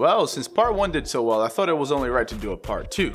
Well, since part 1 did so well, I thought it was only right to do a part 2.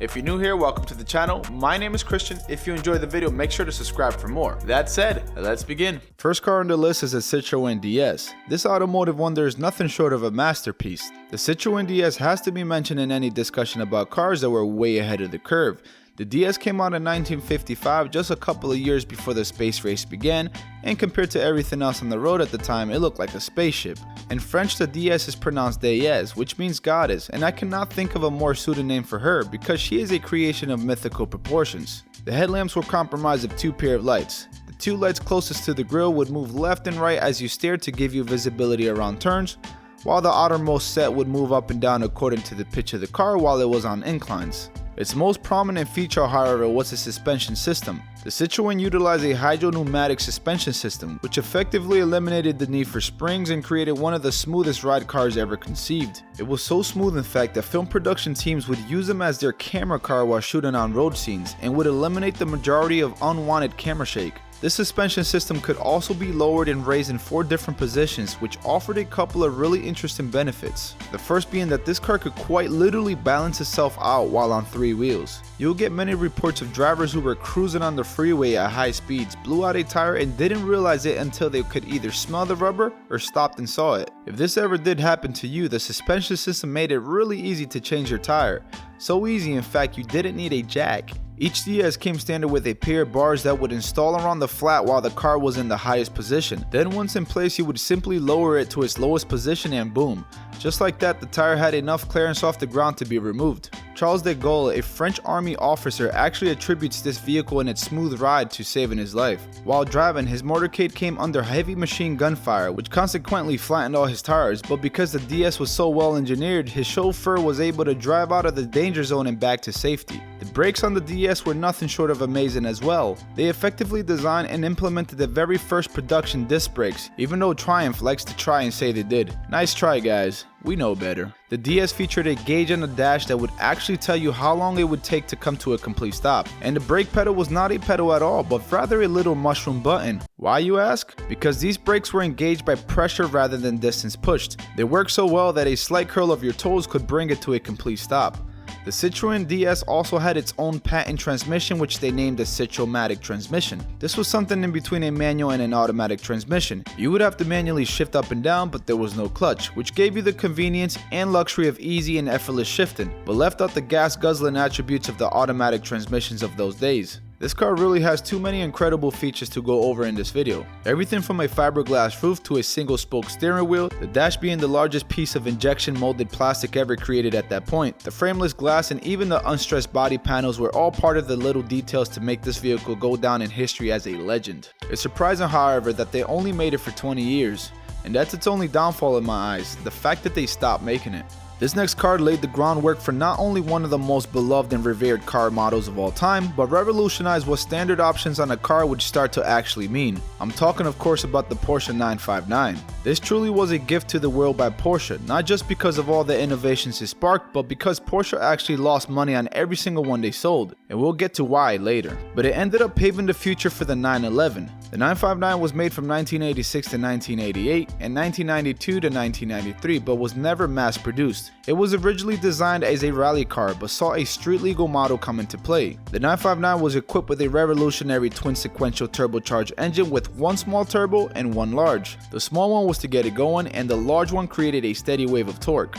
If you're new here, welcome to the channel. My name is Christian. If you enjoyed the video, make sure to subscribe for more. That said, let's begin. First car on the list is a Citroen DS. This automotive wonder is nothing short of a masterpiece. The Citroen DS has to be mentioned in any discussion about cars that were way ahead of the curve. The DS came out in 1955, just a couple of years before the space race began, and compared to everything else on the road at the time, it looked like a spaceship. In French, the DS is pronounced Déesse, which means goddess, and I cannot think of a more suited name for her because she is a creation of mythical proportions. The headlamps were comprised of 2 pairs of lights. The 2 lights closest to the grille would move left and right as you steered to give you visibility around turns, while the outermost set would move up and down according to the pitch of the car while it was on inclines. Its most prominent feature, however, was the suspension system. The Citroen utilized a hydro-pneumatic suspension system, which effectively eliminated the need for springs and created one of the smoothest ride cars ever conceived. It was so smooth, in fact, that film production teams would use them as their camera car while shooting on road scenes, and would eliminate the majority of unwanted camera shake. This suspension system could also be lowered and raised in 4 different positions, which offered a couple of really interesting benefits. The first being that this car could quite literally balance itself out while on 3 wheels. You'll get many reports of drivers who were cruising on the freeway at high speeds, blew out a tire and didn't realize it until they could either smell the rubber or stopped and saw it. If this ever did happen to you, the suspension system made it really easy to change your tire. So easy, in fact, you didn't need a jack. Each DS came standard with a pair of bars that would install around the flat while the car was in the highest position. Then once in place, you would simply lower it to its lowest position and boom. Just like that, the tire had enough clearance off the ground to be removed. Charles de Gaulle, a French army officer, actually attributes this vehicle and its smooth ride to saving his life. While driving, his motorcade came under heavy machine gun fire, which consequently flattened all his tires, but because the DS was so well engineered, his chauffeur was able to drive out of the danger zone and back to safety. The brakes on the DS were nothing short of amazing as well. They effectively designed and implemented the very first production disc brakes, even though Triumph likes to try and say they did. Nice try, guys. We know better. The DS featured a gauge on the dash that would actually tell you how long it would take to come to a complete stop. And the brake pedal was not a pedal at all, but rather a little mushroom button. Why, you ask? Because these brakes were engaged by pressure rather than distance pushed. They worked so well that a slight curl of your toes could bring it to a complete stop. The Citroen DS also had its own patent transmission, which they named the Citromatic transmission. This was something in between a manual and an automatic transmission. You would have to manually shift up and down, but there was no clutch, which gave you the convenience and luxury of easy and effortless shifting, but left out the gas guzzling attributes of the automatic transmissions of those days. This car really has too many incredible features to go over in this video. Everything from a fiberglass roof to a single spoke steering wheel, the dash being the largest piece of injection molded plastic ever created at that point. The frameless glass and even the unstressed body panels were all part of the little details to make this vehicle go down in history as a legend. It's surprising, however, that they only made it for 20 years. And that's its only downfall in my eyes, the fact that they stopped making it. This next car laid the groundwork for not only one of the most beloved and revered car models of all time, but revolutionized what standard options on a car would start to actually mean. I'm talking, of course, about the Porsche 959. This truly was a gift to the world by Porsche, not just because of all the innovations it sparked, but because Porsche actually lost money on every single one they sold, and we'll get to why later. But it ended up paving the future for the 911. The 959 was made from 1986 to 1988 and 1992 to 1993, but was never mass produced. It was originally designed as a rally car, but saw a street legal model come into play. The 959 was equipped with a revolutionary twin sequential turbocharged engine with one small turbo and one large. The small one was to get it going, and the large one created a steady wave of torque.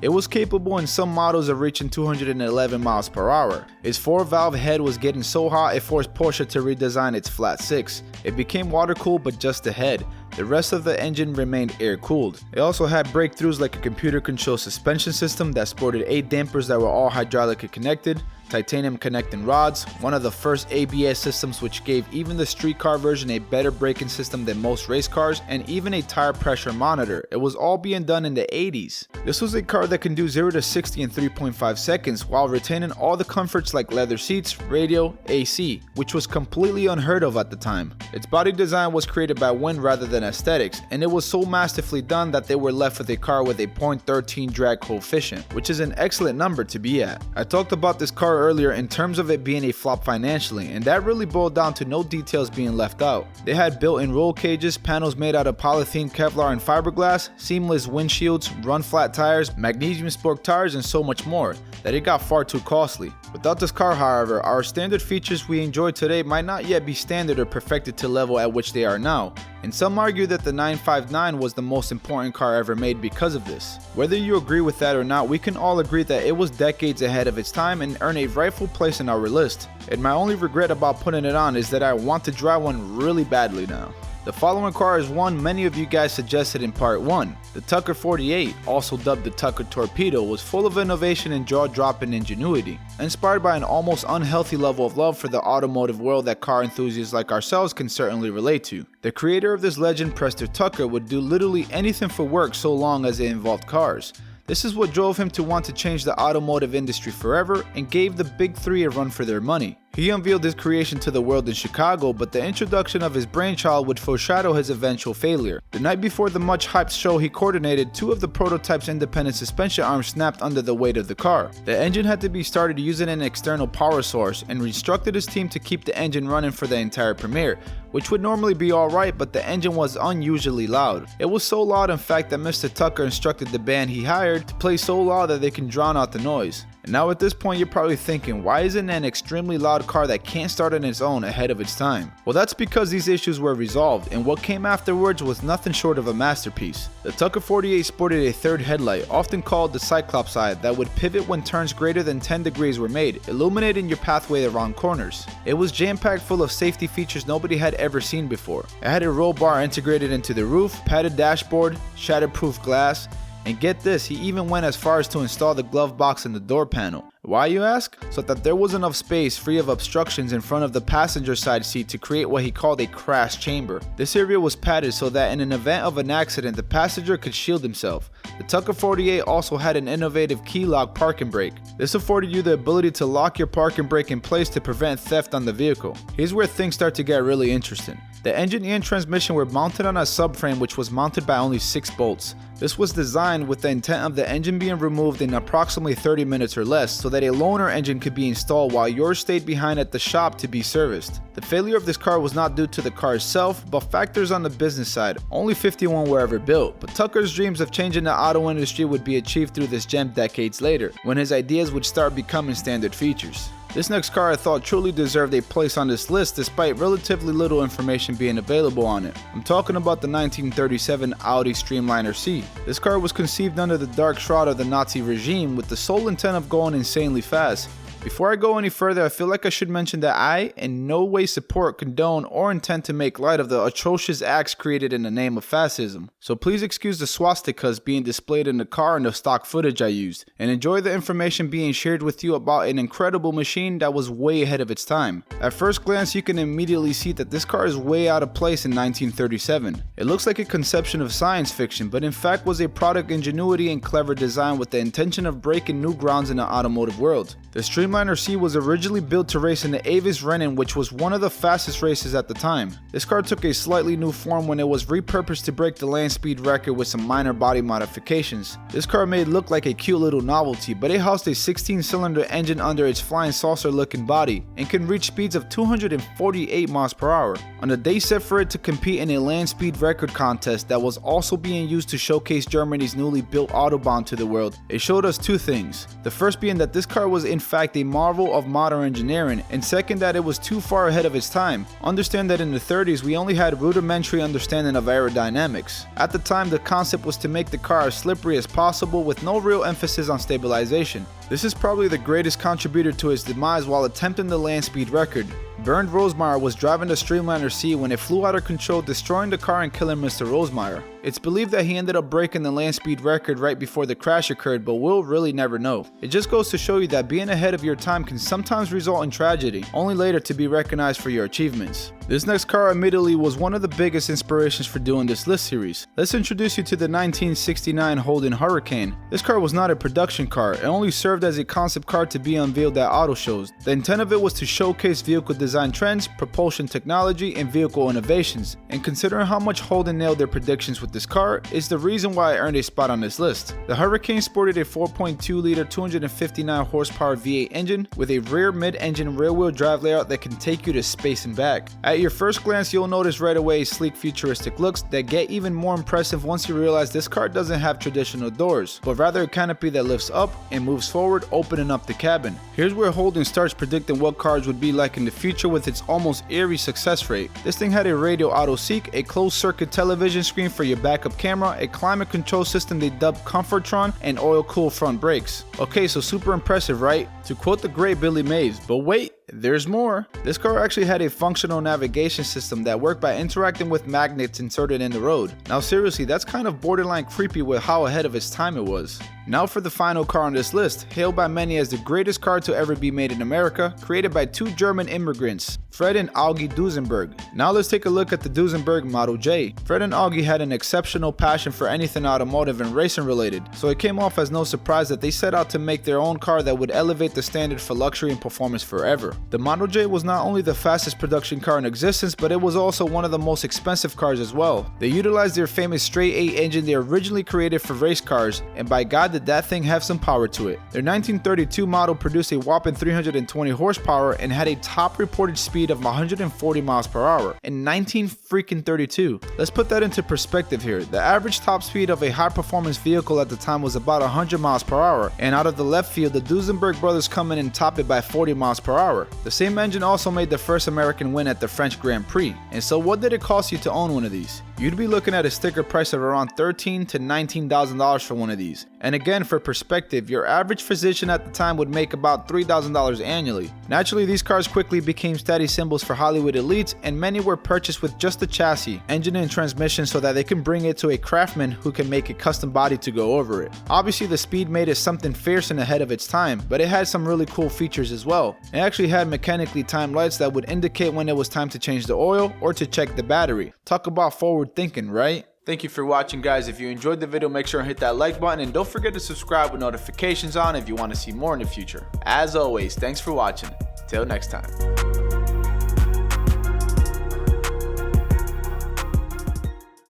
It was capable in some models of reaching 211 miles per hour. Its 4-valve head was getting so hot it forced Porsche to redesign its flat 6. It became water-cooled, but just the head. The rest of the engine remained air-cooled. It also had breakthroughs like a computer-controlled suspension system that sported 8 dampers that were all hydraulically connected, titanium connecting rods, one of the first ABS systems which gave even the street car version a better braking system than most race cars, and even a tire pressure monitor. It was all being done in the 80s. This was a car that can do 0 to 60 in 3.5 seconds while retaining all the comforts like leather seats, radio, AC, which was completely unheard of at the time. Its body design was created by wind rather than than aesthetics, and it was so masterfully done that they were left with a car with a .13 drag coefficient, which is an excellent number to be at. I talked about this car earlier in terms of it being a flop financially, and that really boiled down to no details being left out. They had built-in roll cages, panels made out of polythene, Kevlar, and fiberglass, seamless windshields, run-flat tires, magnesium sport tires, and so much more that it got far too costly. Without this car, however, our standard features we enjoy today might not yet be standard or perfected to level at which they are now, and some argue that the 959 was the most important car ever made because of this. Whether you agree with that or not, we can all agree that it was decades ahead of its time and earned a rightful place in our list, and my only regret about putting it on is that I want to drive one really badly now. The following car is one many of you guys suggested in part 1. The Tucker 48, also dubbed the Tucker Torpedo, was full of innovation and jaw-dropping ingenuity, inspired by an almost unhealthy level of love for the automotive world that car enthusiasts like ourselves can certainly relate to. The creator of this legend, Prester Tucker, would do literally anything for work so long as it involved cars. This is what drove him to want to change the automotive industry forever and gave the big three a run for their money. He unveiled his creation to the world in Chicago, but the introduction of his brainchild would foreshadow his eventual failure. The night before the much hyped show, he coordinated 2 of the prototype's independent suspension arms snapped under the weight of the car. The engine had to be started using an external power source, and instructed his team to keep the engine running for the entire premiere, which would normally be alright, but the engine was unusually loud. It was so loud in fact that Mr. Tucker instructed the band he hired to play so loud that they can drown out the noise. And now at this point you're probably thinking, why isn't an extremely loud car that can't start on its own ahead of its time? Well, that's because these issues were resolved, and what came afterwards was nothing short of a masterpiece. The Tucker 48 sported a third headlight, often called the Cyclops eye, that would pivot when turns greater than 10 degrees were made, illuminating your pathway around corners. It was jam-packed full of safety features nobody had ever seen before. It had a roll bar integrated into the roof, padded dashboard, shatterproof glass, and get this, he even went as far as to install the glove box in the door panel. Why, you ask? So that there was enough space free of obstructions in front of the passenger side seat to create what he called a crash chamber. This area was padded so that in an event of an accident, the passenger could shield himself. The Tucker 48 also had an innovative key lock parking brake. This afforded you the ability to lock your parking brake in place to prevent theft on the vehicle. Here's where things start to get really interesting. The engine and transmission were mounted on a subframe which was mounted by only 6 bolts. This was designed with the intent of the engine being removed in approximately 30 minutes or less, so that a loaner engine could be installed while yours stayed behind at the shop to be serviced. The failure of this car was not due to the car itself, but factors on the business side. Only 51 were ever built, but Tucker's dreams of changing the auto industry would be achieved through this gem decades later, when his ideas would start becoming standard features. This next car I thought truly deserved a place on this list despite relatively little information being available on it. I'm talking about the 1937 Audi Streamliner C. This car was conceived under the dark shroud of the Nazi regime with the sole intent of going insanely fast. Before I go any further, I feel like I should mention that I in no way support, condone, or intend to make light of the atrocious acts created in the name of fascism. So please excuse the swastikas being displayed in the car and the stock footage I used, and enjoy the information being shared with you about an incredible machine that was way ahead of its time. At first glance, you can immediately see that this car is way out of place in 1937. It looks like a conception of science fiction, but in fact was a product ingenuity and clever design with the intention of breaking new grounds in the automotive world. The Streamliner C was originally built to race in the Avis Rennen, which was one of the fastest races at the time. This car took a slightly new form when it was repurposed to break the land speed record with some minor body modifications. This car may look like a cute little novelty, but it housed a 16-cylinder engine under its flying saucer looking body and can reach speeds of 248 miles per hour. On the day set for it to compete in a land speed record contest that was also being used to showcase Germany's newly built Autobahn to the world, it showed us two things. The first being that this car was in fact a marvel of modern engineering, and second that it was too far ahead of its time. Understand that in the 30s we only had rudimentary understanding of aerodynamics. At the time, the concept was to make the car as slippery as possible with no real emphasis on stabilization. This is probably the greatest contributor to its demise while attempting the land speed record. Bernd Rosemeyer was driving the Streamliner C when it flew out of control, destroying the car and killing Mr. Rosemeyer. It's believed that he ended up breaking the land speed record right before the crash occurred, but we'll really never know. It just goes to show you that being ahead of your time can sometimes result in tragedy, only later to be recognized for your achievements. This next car admittedly was one of the biggest inspirations for doing this list series. Let's introduce you to the 1969 Holden Hurricane. This car was not a production car, it only served as a concept car to be unveiled at auto shows. The intent of it was to showcase vehicle design trends, propulsion technology, and vehicle innovations. And considering how much Holden nailed their predictions with this car, is the reason why it earned a spot on this list. The Hurricane sported a 4.2-liter 259 horsepower V8 engine with a rear mid-engine rear-wheel drive layout that can take you to space and back. At your first glance, you'll notice right away sleek futuristic looks that get even more impressive once you realize this car doesn't have traditional doors, but rather a canopy that lifts up and moves forward, opening up the cabin. Here's where Holden starts predicting what cars would be like in the future with its almost eerie success rate. This thing had a radio auto seek, a closed circuit television screen for your backup camera, a climate control system they dubbed Comfortron, and oil-cooled front brakes. Okay, so super impressive, right? To quote the great Billy Mays, but wait, there's more. This car actually had a functional navigation system that worked by interacting with magnets inserted in the road. Now seriously, that's kind of borderline creepy with how ahead of its time it was. Now for the final car on this list, hailed by many as the greatest car to ever be made in America, created by two German immigrants, Fred and Augie Duesenberg. Now let's take a look at the Duesenberg Model J. Fred and Augie had an exceptional passion for anything automotive and racing related, so it came off as no surprise that they set out to make their own car that would elevate the standard for luxury and performance forever. The Model J was not only the fastest production car in existence, but it was also one of the most expensive cars as well. They utilized their famous straight 8 engine they originally created for race cars, and by God did that thing have some power to it. Their 1932 model produced a whopping 320 horsepower and had a top reported speed of 140 miles per hour in 1932. Let's put that into perspective here. The average top speed of a high performance vehicle at the time was about 100 miles per hour, and out of the left field, the Duesenberg brothers come in and top it by 40 miles per hour. The same engine also made the first American win at the French Grand Prix. And so what did it cost you to own one of these? You'd be looking at a sticker price of around $13,000 to $19,000 for one of these. And again, for perspective, your average physician at the time would make about $3,000 annually. Naturally, these cars quickly became status symbols for Hollywood elites, and many were purchased with just the chassis, engine and transmission so that they can bring it to a craftsman who can make a custom body to go over it. Obviously, the speed made it something fierce and ahead of its time, but it had some really cool features as well. It actually had mechanically timed lights that would indicate when it was time to change the oil or to check the battery. Talk about forward thinking, right? Thank you for watching, guys. If you enjoyed the video, make sure and hit that like button, and don't forget to subscribe with notifications on if you want to see more in the future. As always, thanks for watching. Till next time.